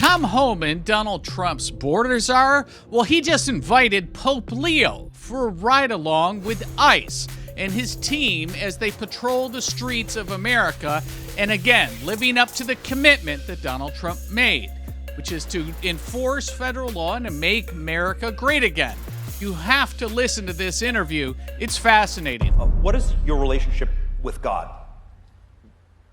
Tom Homan, Donald Trump's border czar, well, he just invited Pope Leo for a ride-along with ICE and his team as they patrol the streets of America, and again, living up to the commitment that Donald Trump made, which is to enforce federal law and to make America great again. You have to listen to this interview. It's fascinating. What is your relationship with God?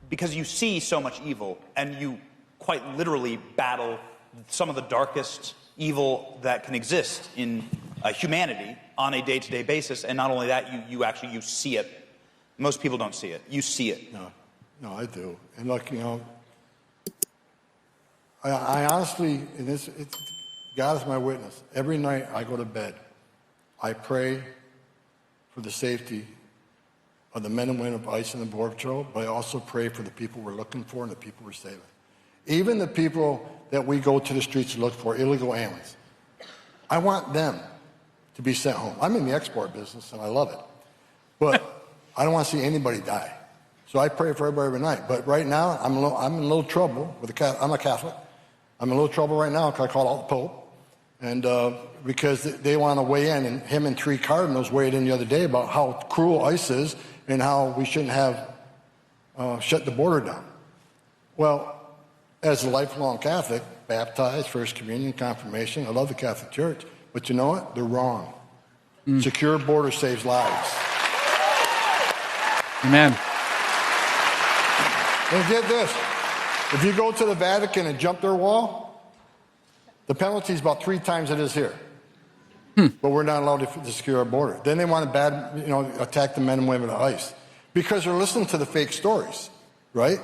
Because you see so much evil, and you quite literally battle some of the darkest evil that can exist in humanity on a day-to-day basis. And not only that, you see it. Most people don't see it. You see it. No, I do. And look, I honestly, God is my witness. Every night I go to bed, I pray for the safety of the men and women of ICE and the Border Patrol, but I also pray for the people we're looking for and the people we're saving. Even the people that we go to the streets to look for, illegal aliens, I want them to be sent home. I'm in the export business and I love it, but I don't want to see anybody die. So I pray for everybody every night. But right now, I'm in a little trouble with I'm a Catholic. I'm in a little trouble right now because I called out the Pope, and because they want to weigh in, and him and 3 cardinals weighed in the other day about how cruel ICE is and how we shouldn't have shut the border down. Well, as a lifelong Catholic, baptized, First Communion, Confirmation, I love the Catholic Church, but you know what? They're wrong. Secure border saves lives. Amen. And get this, if you go to the Vatican and jump their wall, the penalty is about 3 times it is here. But we're not allowed to secure our border. Then they want to attack the men and women of ICE because they're listening to the fake stories, right?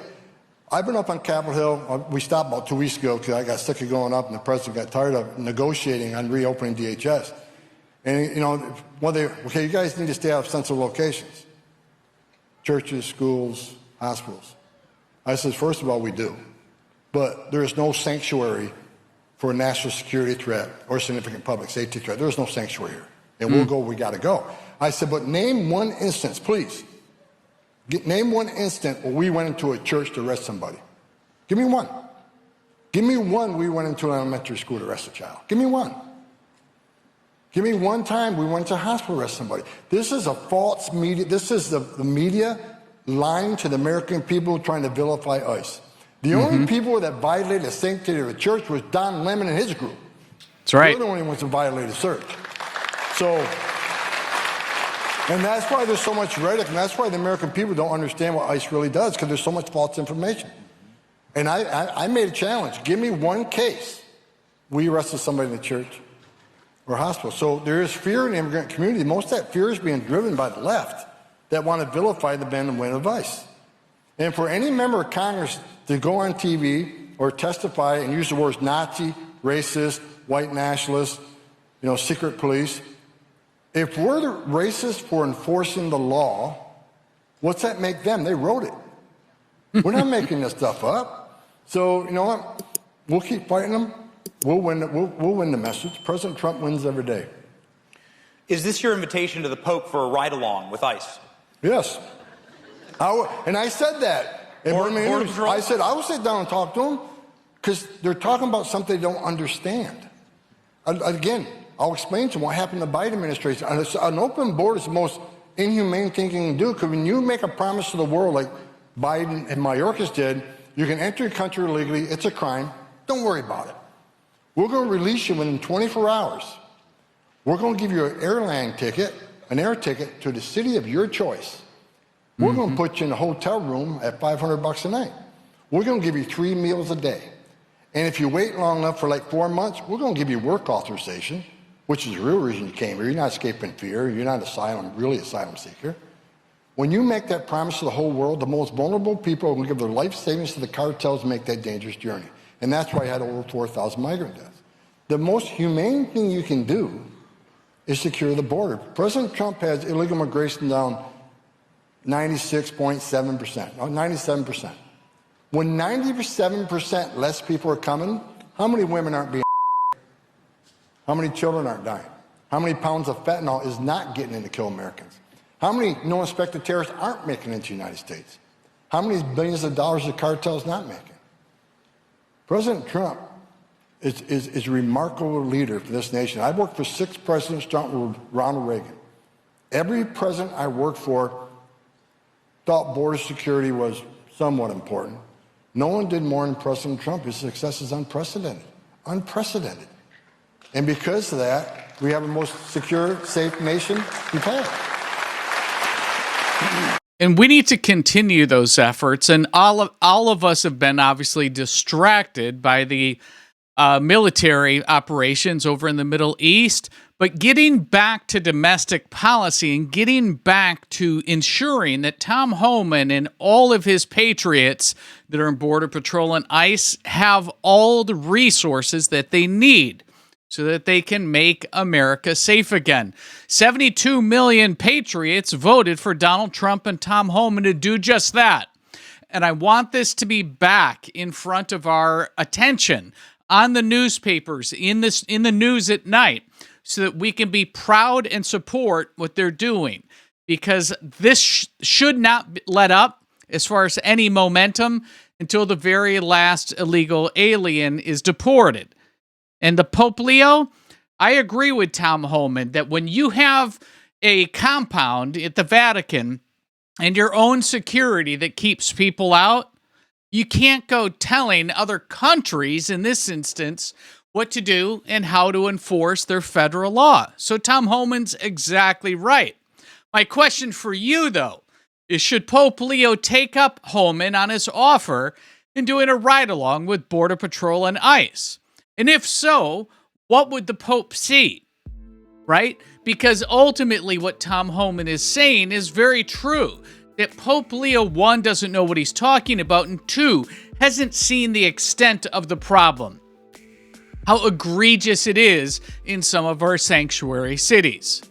I've been up on Capitol Hill. We stopped about 2 weeks ago because I got sick of going up and the president got tired of negotiating on reopening DHS. And, you guys need to stay out of sensitive locations. Churches, schools, hospitals. I said, first of all, we do. But there is no sanctuary for a national security threat or significant public safety threat. There is no sanctuary here. And we'll go where we got to go. I said, but name one instance, please. Name one instant where we went into a church to arrest somebody. Give me one. Give me one we went into an elementary school to arrest a child. Give me one. Give me one time we went to a hospital to arrest somebody. This is a false media. This is the media lying to the American people trying to vilify ICE. The only people that violated the sanctity of the church was Don Lemon and his group. That's right. They're the only ones that violated the church. So, and that's why there's so much rhetoric, and that's why the American people don't understand what ICE really does, because there's so much false information. And I made a challenge. Give me one case we arrested somebody in the church or hospital. So there is fear in the immigrant community. Most of that fear is being driven by the left that want to vilify the men and women of ICE. And for any member of Congress to go on TV or testify and use the words Nazi, racist, white nationalist, secret police, if we're the racists for enforcing the law, what's that make them? They wrote it. We're not making this stuff up. So, you know what? We'll keep fighting them. We'll win the message. President Trump wins every day. Is this your invitation to the Pope for a ride-along with ICE? Yes. And I said that. I said, I will sit down and talk to them because they're talking about something they don't understand. Again, I'll explain to them what happened in the Biden administration. An open border is the most inhumane thing you can do, because when you make a promise to the world like Biden and Mayorkas did, you can enter your country illegally, it's a crime, don't worry about it. We're going to release you within 24 hours. We're going to give you an an air ticket to the city of your choice. We're going to put you in a hotel room at $500 a night. We're going to give you 3 meals a day. And if you wait long enough for like 4 months, we're going to give you work authorization, which is the real reason you came here. You're not escaping fear. You're not really asylum seeker. When you make that promise to the whole world, the most vulnerable people are going to give their life savings to the cartels to make that dangerous journey. And that's why I had over 4,000 migrant deaths. The most humane thing you can do is secure the border. President Trump has illegal immigration down 96.7%, 97%. When 97% less people are coming, how many women aren't being How many children aren't dying? How many pounds of fentanyl is not getting in to kill Americans? How many uninspected terrorists aren't making it into the United States? How many billions of dollars the cartels not making? President Trump is a remarkable leader for this nation. I worked for 6 presidents, starting with Ronald Reagan. Every president I worked for thought border security was somewhat important. No one did more than President Trump. His success is unprecedented. Unprecedented. And because of that, we have the most secure, safe nation we've had. And we need to continue those efforts. And all of us have been obviously distracted by the military operations over in the Middle East. But getting back to domestic policy and getting back to ensuring that Tom Homan and all of his patriots that are in Border Patrol and ICE have all the resources that they need so that they can make America safe again. 72 million patriots voted for Donald Trump and Tom Homan to do just that. And I want this to be back in front of our attention on the newspapers, in the news at night, so that we can be proud and support what they're doing. Because this should not let up as far as any momentum until the very last illegal alien is deported. And the Pope Leo, I agree with Tom Homan that when you have a compound at the Vatican and your own security that keeps people out, you can't go telling other countries, in this instance, what to do and how to enforce their federal law. So Tom Homan's exactly right. My question for you, though, is should Pope Leo take up Homan on his offer in doing a ride-along with Border Patrol and ICE? And if so, what would the Pope see? Right? Because ultimately what Tom Homan is saying is very true. That Pope Leo, 1, doesn't know what he's talking about, and 2, hasn't seen the extent of the problem. How egregious it is in some of our sanctuary cities.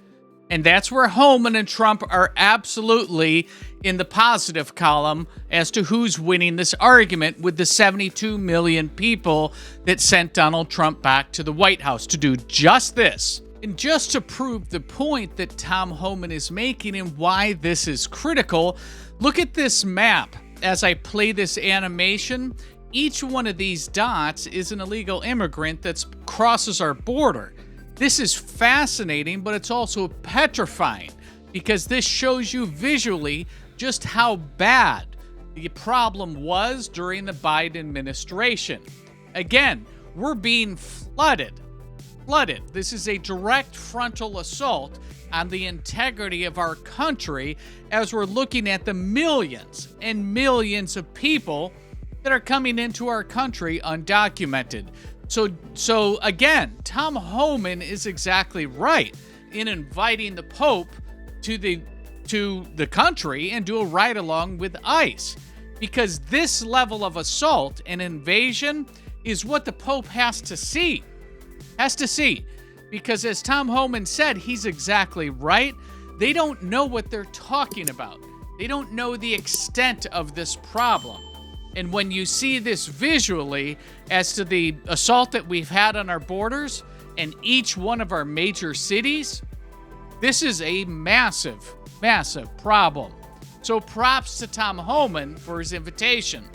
And that's where Homan and Trump are absolutely in the positive column as to who's winning this argument with the 72 million people that sent Donald Trump back to the White House to do just this. And just to prove the point that Tom Homan is making and why this is critical, look at this map as I play this animation. Each one of these dots is an illegal immigrant that crosses our border. This is fascinating, but it's also petrifying because this shows you visually just how bad the problem was during the Biden administration. Again, we're being flooded. This is a direct frontal assault on the integrity of our country as we're looking at the millions and millions of people that are coming into our country undocumented. So again, Tom Homan is exactly right in inviting the Pope to the country and do a ride-along with ICE, because this level of assault and invasion is what the Pope has to see. Because as Tom Homan said, he's exactly right. They don't know what they're talking about. They don't know the extent of this problem. And when you see this visually as to the assault that we've had on our borders and each one of our major cities, this is a massive, massive problem. So props to Tom Homan for his invitation.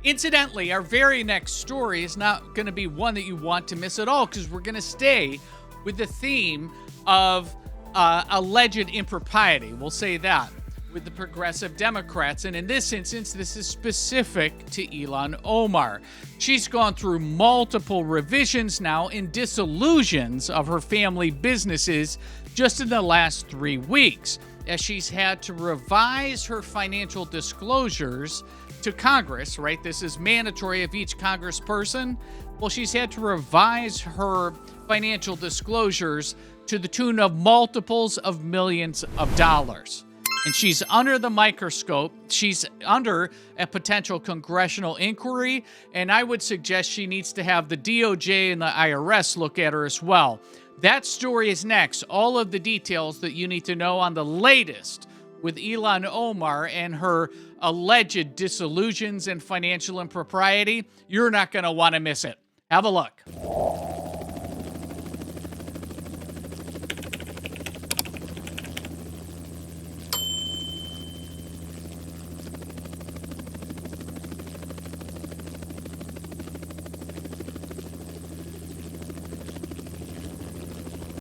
Incidentally, our very next story is not going to be one that you want to miss at all, because we're going to stay with the theme of alleged impropriety. We'll say that with the progressive Democrats. And in this instance, this is specific to Ilhan Omar. She's gone through multiple revisions now and dissolutions of her family businesses just in the last 3 weeks, as she's had to revise her financial disclosures to Congress, right? This is mandatory of each congressperson. Well, she's had to revise her financial disclosures to the tune of multiples of millions of dollars. And she's under the microscope. She's under a potential congressional inquiry, and I would suggest she needs to have the DOJ and the IRS look at her as well. That story is next. All of the details that you need to know on the latest with Ilhan Omar and her alleged disillusions and financial impropriety. You're not going to want to miss it. Have a look.